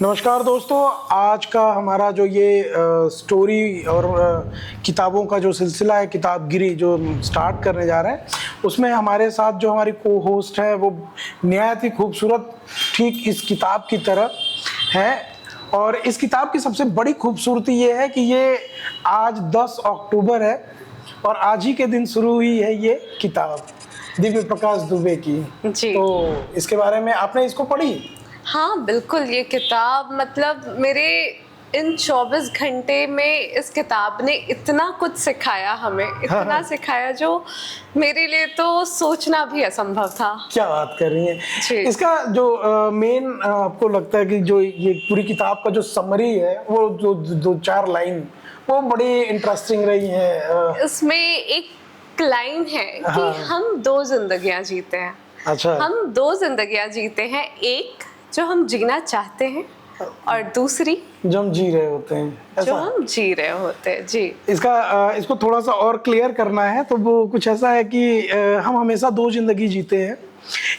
नमस्कार दोस्तों, आज का हमारा जो ये स्टोरी और किताबों का जो सिलसिला है, किताबगिरी जो स्टार्ट करने जा रहे हैं, उसमें हमारे साथ जो हमारी को होस्ट है वो निहायत ही खूबसूरत ठीक इस किताब की तरह है। और इस किताब की सबसे बड़ी खूबसूरती ये है कि ये आज 10 अक्टूबर है और आज ही के दिन शुरू हुई है ये किताब दिव्य प्रकाश दुबे की। जी। तो इसके बारे में आपने इसको पढ़ी? हाँ बिल्कुल, ये किताब मतलब मेरे इन 24 घंटे में इस किताब ने इतना कुछ सिखाया हमें, इतना सिखाया जो मेरे लिए तो सोचना भी असंभव था। क्या बात कर रही जी। हैं। इसका जो मेन आपको लगता है कि जो ये पूरी किताब का जो समरी है वो जो दो चार लाइन वो बड़ी इंटरेस्टिंग रही है। इसमें एक लाइन है कि हाँ। हम दो जिंदगियां जीते हैं। अच्छा। हम दो जिंदगियां जीते हैं, एक जो हम जीना चाहते हैं और दूसरी जो हम जी रहे होते हैं, जो ऐसा? हम जी रहे होते हैं। जी। इसको थोड़ा सा और क्लियर करना है तो वो कुछ ऐसा है कि हम हमेशा दो जिंदगी जीते हैं।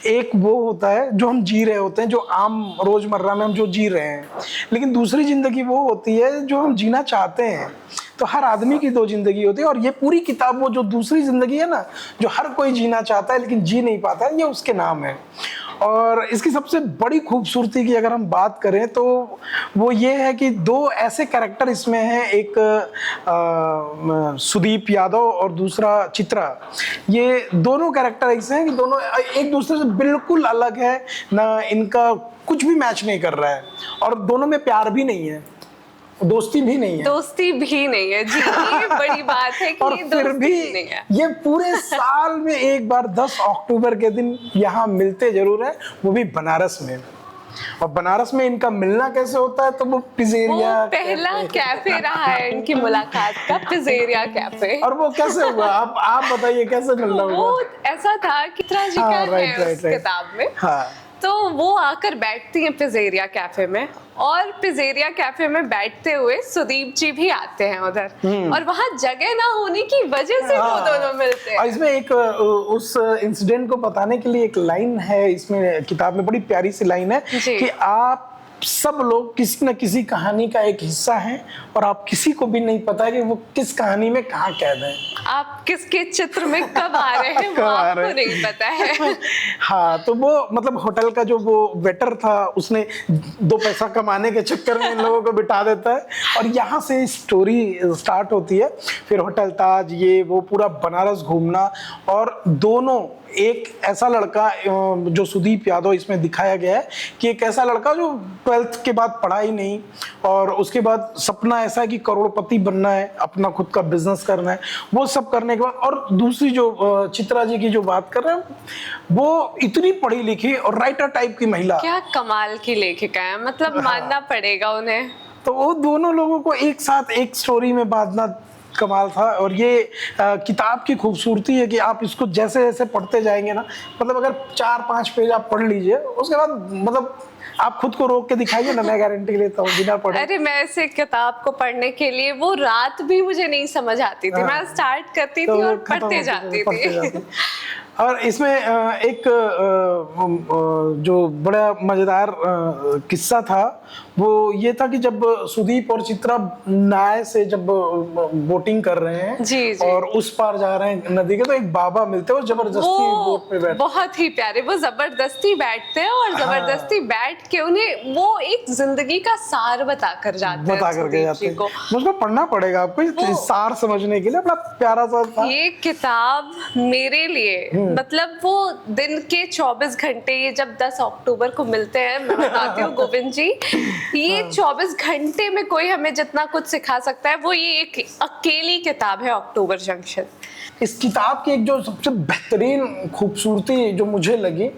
एक वो होता है जो हम जी रहे होते हैं, जो आम रोजमर्रा में हम जो जी रहे हैं, लेकिन दूसरी जिंदगी वो होती है जो हम जीना चाहते हैं। तो हर आदमी की दो जिंदगी होती है और ये पूरी किताब वो जो दूसरी जिंदगी है ना, जो हर कोई जीना चाहता है लेकिन जी नहीं पाता है, ये उसके नाम है। और इसकी सबसे बड़ी खूबसूरती की अगर हम बात करें तो वो ये है कि दो ऐसे कैरेक्टर इसमें हैं, एक सुदीप यादव और दूसरा चित्रा। ये दोनों कैरेक्टर ऐसे हैं कि दोनों एक दूसरे से बिल्कुल अलग है, ना इनका कुछ भी मैच नहीं कर रहा है और दोनों में प्यार भी नहीं है, दोस्ती भी नहीं है। दोस्ती भी नहीं है। जी, ये बड़ी बात है कि और ये फिर दोस्ती भी नहीं है। ये पूरे साल में एक बार 10 अक्टूबर के दिन यहाँ मिलते जरूर है, वो भी बनारस में। और बनारस में इनका मिलना कैसे होता है तो वो पिज़ेरिया वो पहला कैफे रहा है इनकी मुलाकात का, पिज़ेरिया कैफे। और वो कैसे हुआ, आप बताइए कैसे मिलना हुआ? वो ऐसा था कि चित्रा जी हाँ, का राइट, है राइट, उस राइट। किताब में। हाँ। तो वो आकर बैठती हैं पिज़ेरिया कैफे में और पिज़ेरिया कैफे में बैठते हुए सुदीप जी भी आते हैं उधर और वहां जगह ना होने की वजह से वो दोनों मिलते और हैं। इसमें एक उस इंसिडेंट को बताने के लिए एक लाइन है इसमें किताब में, बड़ी प्यारी सी लाइन है जी। कि आप सब लोग किसी न किसी कहानी का एक हिस्सा हैं और आप किसी को भी नहीं पता है कि वो किस कहानी में कहाँ कैद है। आप किसके चित्र में कब आ रहे हैं कब वो आ आपको रहे हैं। नहीं पता है। हाँ, तो वो मतलब होटल का जो वो वेटर था उसने दो पैसा कमाने के चक्कर में इन लोगों को बिठा देता है और यहाँ से स्टोरी स्टार्ट होती है। फिर होटल ताज, ये वो पूरा बनारस घूमना, और दोनों एक ऐसा लड़का जो सुदीप यादव इसमें दिखाया गया है कि एक ऐसा लड़का जो 12th के बाद पढ़ाई नहीं और उसके बाद सपना ऐसा है कि करोड़पति बनना है, अपना खुद का बिजनेस करना है, वो सब करने के बाद, और दूसरी जो चित्रा जी की जो बात कर रहे हैं वो इतनी पढ़ी लिखी और राइटर टाइप की महिला। क्या कमाल की लेखिका है, मतलब मानना पड़ेगा उन्हें। तो वो दोनों लोगों को एक साथ एक स्टोरी में बांधना कमाल था। और ये किताब की खूबसूरती है कि आप इसको जैसे जैसे पढ़ते जाएंगे ना, मतलब अगर 4-5 पेज आप पढ़ लीजिए उसके बाद मतलब आप खुद को रोक के दिखाइए ना, मैं गारंटी लेता हूँ बिना पढ़े। अरे मैं इसे किताब को पढ़ने के लिए वो रात भी मुझे नहीं समझ आती थी, मैं स्टार्ट करती थी और पढ़ते जाती थी। और इसमें एक जो बड़ा मजेदार किस्सा था वो ये था कि जब सुदीप और चित्रा नाव से जब बोटिंग कर रहे हैं जी, जी। और उस पार जा रहे हैं नदी के, तो एक बाबा मिलते हैं और जबरदस्ती बोट पे बैठते, बहुत ही प्यारे, वो जबरदस्ती बैठते हैं और जबरदस्ती बैठ के उन्हें वो एक जिंदगी का सार बता करके जाते हैं। मुझको पढ़ना पड़ेगा आपको सार समझने के लिए, बड़ा प्यारा सा था ये किताब मेरे लिए। मतलब वो दिन के 24 घंटे, ये जब 10 अक्टूबर को मिलते हैं, मैं बताती हूँ गोविंद जी, ये 24 घंटे में कोई हमें जितना कुछ सिखा सकता है वो ये एक अकेली किताब है, अक्टूबर जंक्शन। इस किताब की एक जो सबसे बेहतरीन खूबसूरती जो मुझे लगी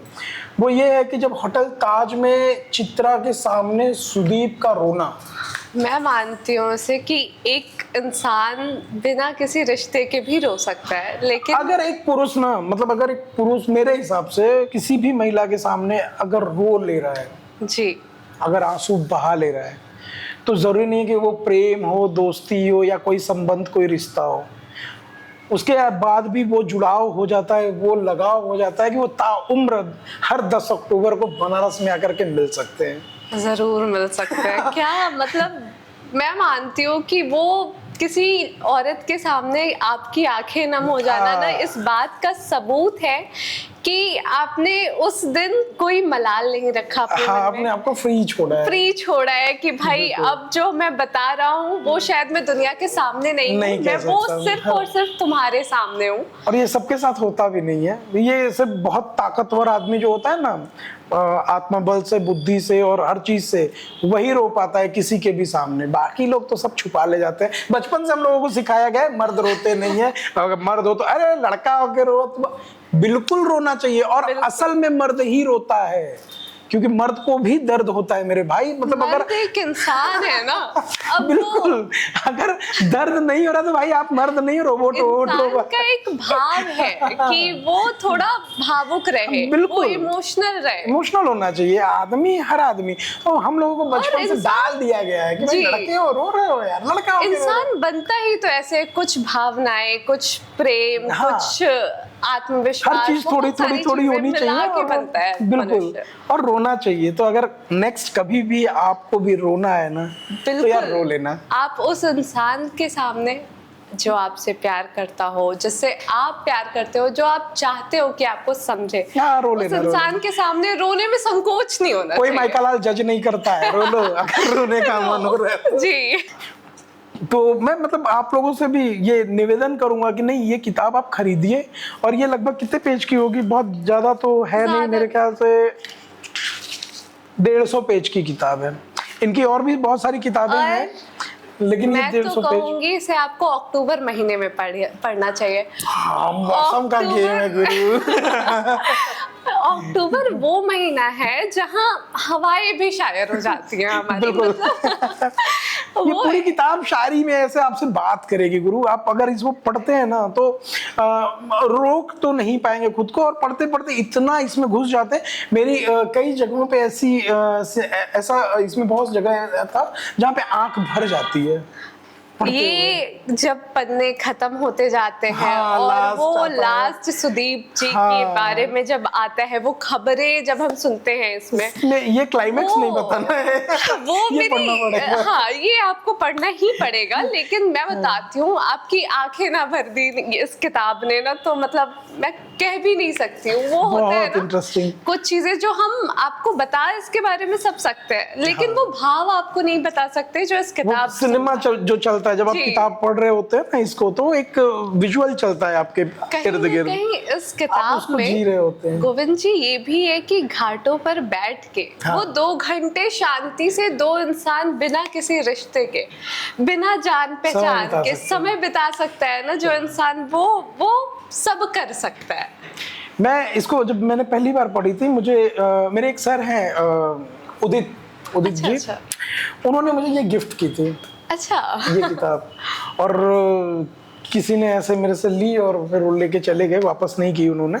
वो ये है कि जब होटल ताज में चित्रा के सामने सुदीप का रोना, मैं मानती हूँ उसे कि एक इंसान बिना किसी रिश्ते के भी रो सकता है, लेकिन अगर एक पुरुष ना, मतलब अगर एक पुरुष मेरे हिसाब से किसी भी महिला के सामने अगर रो ले रहा है जी, अगर आंसू बहा ले रहा है, तो जरूरी नहीं कि वो प्रेम हो, दोस्ती हो या कोई संबंध, कोई रिश्ता हो, उसके बाद भी वो जुड़ाव हो जाता है, वो लगाव हो जाता है कि वो ताउम्र हर 10 अक्टूबर को बनारस में आकर के मिल सकते हैं। जरूर मिल सकते हैं। क्या मतलब, मैं मानती हूँ कि वो किसी औरत के सामने आपकी आंखें नम हो जाना ना, हाँ। इस बात का सबूत है कि आपने उस दिन कोई मलाल नहीं रखा अपने हाँ, मन अपने में, आप को फ्री छोड़ा है। फ्री छोड़ा है कि भाई बिल्कुल। अब जो मैं बता रहा हूँ वो शायद मैं दुनिया के सामने नहीं नहीं हूँ, कह मैं वो सकता। सिर्फ हाँ। और सिर्फ तुम्हारे सामने हूँ। और ये सबके साथ होता भी नहीं है, ये सिर्फ बहुत ताकतवर आदमी जो होता है ना, आत्मा बल से, बुद्धि से और हर चीज से, वही रो पाता है किसी के भी सामने। बाकी लोग तो सब छुपा ले जाते हैं। बचपन से हम लोगों को सिखाया गया है मर्द रोते नहीं है, अगर मर्द हो तो अरे लड़का होके रो, तो बिल्कुल रोना चाहिए। और बिल्कुल। असल में मर्द ही रोता है, क्योंकि मर्द को भी दर्द होता है मेरे भाई। मतलब मर्द अगर एक इंसान है ना, अब बिल्कुल, वो अगर दर्द नहीं हो रहा तो भाई आप मर्द नहीं, रोबोट इंसान हो। का एक भाव है कि वो थोड़ा भावुक रहे, बिल्कुल। वो इमोशनल रहे। इमोशनल होना चाहिए आदमी, हर आदमी। तो हम लोगों को बचपन से डाल दिया गया है कि भाई जी। लड़के हो, रो रहे हो यार, लड़का हो के रो रहे हो। इंसान बनता ही तो ऐसे, कुछ भावनाएं, कुछ प्रेम, हाँ। कुछ आत्मविश्वास, हर चीज थोड़ी बहुत सारी थोड़ी थोड़ी चीजें होनी मिला चाहिए के और बनता है बिल्कुल, मनुष्य। और रोना चाहिए। तो अगर नेक्स्ट कभी भी आपको भी रोना है ना, तो यार रो लेना। आप उस इंसान के सामने जो आपसे प्यार करता हो, जिससे आप प्यार करते हो, जो आप चाहते हो कि आपको समझे, हाँ, रो उस लेना, रो इंसान लेना। के सामने रोने में संकोच नहीं होना कोई चाहिए। माइका लाल जज नहीं करता है, रो लो अगर रोने का मन हो रहा है तो। जी। तो मैं मतलब आप लोगों से भी ये निवेदन करूंगा कि नहीं, ये किताब आप खरीदिए। और ये लगभग कितने पेज की होगी? बहुत ज्यादा तो है नहीं, ज्यादा मेरे ख्याल से 150 पेज की किताब है। इनकी और भी बहुत सारी किताबें और हैं, लेकिन ये मैं 150 तो पेज। कहूंगी इसे आपको अक्टूबर महीने में पढ़ना चाहिए। हाँ, मौसम का गेम है गुरु। अक्टूबर वो महीना है जहां हवाएं भी शायर हो जाती हैं हमारी। बिल्कुल। मतलब ये वो पूरी किताब शायरी में ऐसे आपसे बात करेगी गुरु। आप अगर इसको पढ़ते हैं ना तो रोक तो नहीं पाएंगे खुद को, और पढ़ते पढ़ते इतना इसमें घुस जाते हैं। मेरी कई जगहों पे ऐसा इसमें बहुत जगह था जहाँ पे आंख भर जाती है पढ़ते हुए। ये जब पन्ने खत्म होते जाते हैं, हाँ, और लास्ट वो आता है। लास्ट सुदीप जी के हाँ। बारे में जब आता है, वो खबरें जब हम सुनते हैं इसमें, ये क्लाइमेक्स नहीं बताना है। वो ये पढ़ना मेरी, पड़ेगा। हाँ, ये आपको पढ़ना ही पड़ेगा। लेकिन मैं बताती हूँ, आपकी आंखें ना भर दी इस किताब ने ना, तो मतलब मैं कह भी नहीं सकती हूँ। वो होता है बहुत ना, इंटरेस्टिंग। कुछ चीजें जो हम आपको बता इसके बारे में सब सकते हैं, लेकिन वो भाव आपको नहीं बता सकते जो इस किताब से सिनेमा जो चलता है जब आप जी। किताब पढ़ रहे होते हैं ना इसको, तो एक विजुअल चलता है आपके कहीं इर्द ना गिर्द, कहीं इस आप किताब उसको जी रहे होते हैं। गोविंद जी ये भी है कि घाटों पर बैठ के हाँ। वो 2 घंटे शांति से, 2 इंसान बिना किसी रिश्ते के, बिना जान पहचान बिता के सकते हैं। समय बिता सकता है ना, जो इंसान वो सब कर सकता है। मैं इसको जब मैंने पहली बार पढ़ी थी, मुझे मेरे एक सर हैं उदित अच्छा, जी, अच्छा। उन्होंने मुझे ये गिफ्ट की थी, अच्छा। ये किताब। और किसी ने ऐसे मेरे से ली और फिर वो लेके चले गए, वापस नहीं की उन्होंने।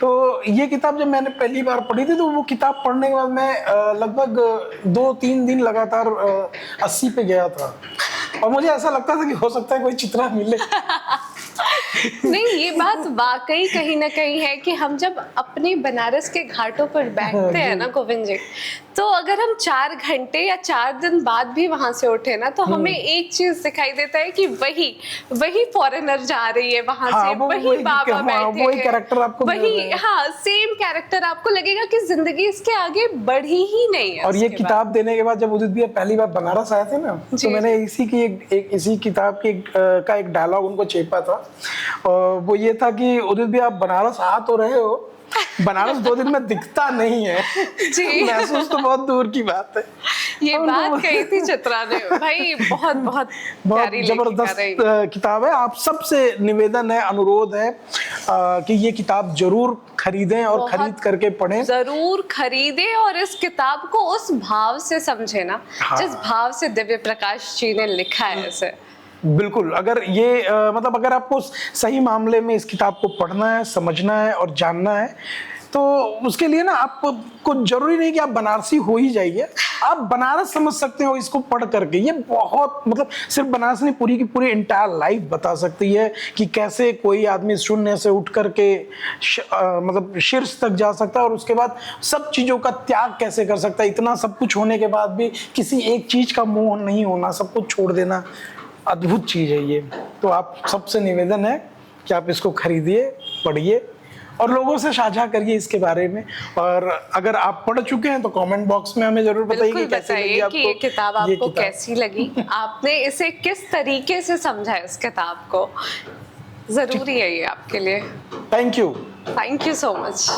तो ये किताब जब मैंने पहली बार पढ़ी थी, तो वो किताब पढ़ने के बाद मैं लगभग 2-3 दिन लगातार 80 पे गया था, और मुझे ऐसा लगता था कि हो सकता है कोई चित्रा मिले। नहीं, ये बात वाकई कहीं ना कहीं है कि हम जब अपने बनारस के घाटों पर बैठते हैं ना गोविंद जी, तो अगर हम 4 घंटे या 4 दिन बाद भी वहां से उठे ना, तो हमें एक चीज दिखाई देता है कि वही फॉरेनर जा रही है वहां हाँ, से, वही बाबा बैठे वही हैं, कैरेक्टर आपको मिल वही, रहा है। हाँ, सेम कैरेक्टर। आपको लगेगा कि जिंदगी इसके आगे बढ़ी ही नहीं है। और ये उसके किताब देने के बाद जब उदित भैया पहली बार बनारस आए थे ना, जी, तो मैंने इसी किताब की का एक डायलॉग उनको चेपा था, और वो ये था कि उदित भैया आप बनारस आ तो रहे हो, बनारस 2 दिन में दिखता नहीं है। जी। महसूस तो बहुत दूर की बात है। ये और बात वो- कही थी चित्रा ने भाई, बहुत बहुत बहुत प्यारी लेखिका जबरदस्त रही। किताब है। आप सबसे निवेदन है, अनुरोध है कि ये किताब जरूर खरीदें और बहुत खरीद करके पढ़ें। जरूर खरीदे, और इस किताब को उस भाव से समझे ना, हाँ। जिस भाव से दिव्य प्रकाश जी ने लिखा है इसे। बिल्कुल। अगर ये मतलब अगर आपको सही मामले में इस किताब को पढ़ना है, समझना है और जानना है, तो उसके लिए ना आपको जरूरी नहीं कि आप बनारसी हो ही जाइए, आप बनारस समझ सकते हो इसको पढ़ करके। ये बहुत मतलब सिर्फ बनारस नहीं, पूरी की पूरी इंटायर लाइफ बता सकती है कि कैसे कोई आदमी शून्य से उठ करके मतलब शीर्ष तक जा सकता है, और उसके बाद सब चीजों का त्याग कैसे कर सकता है। इतना सब कुछ होने के बाद भी किसी एक चीज का मोह नहीं होना, सब कुछ छोड़ देना, अद्भुत चीज है ये। तो आप सबसे निवेदन है कि आप इसको खरीदिए, पढ़िए और लोगों से साझा करिए इसके बारे में। और अगर आप पढ़ चुके हैं तो कमेंट बॉक्स में हमें जरूर बताइए कि कैसी लगी आपको कि ये किताब आपको कैसी लगी, आपने इसे किस तरीके से समझा इस किताब को। जरूरी है ये आपके लिए। Thank you so much.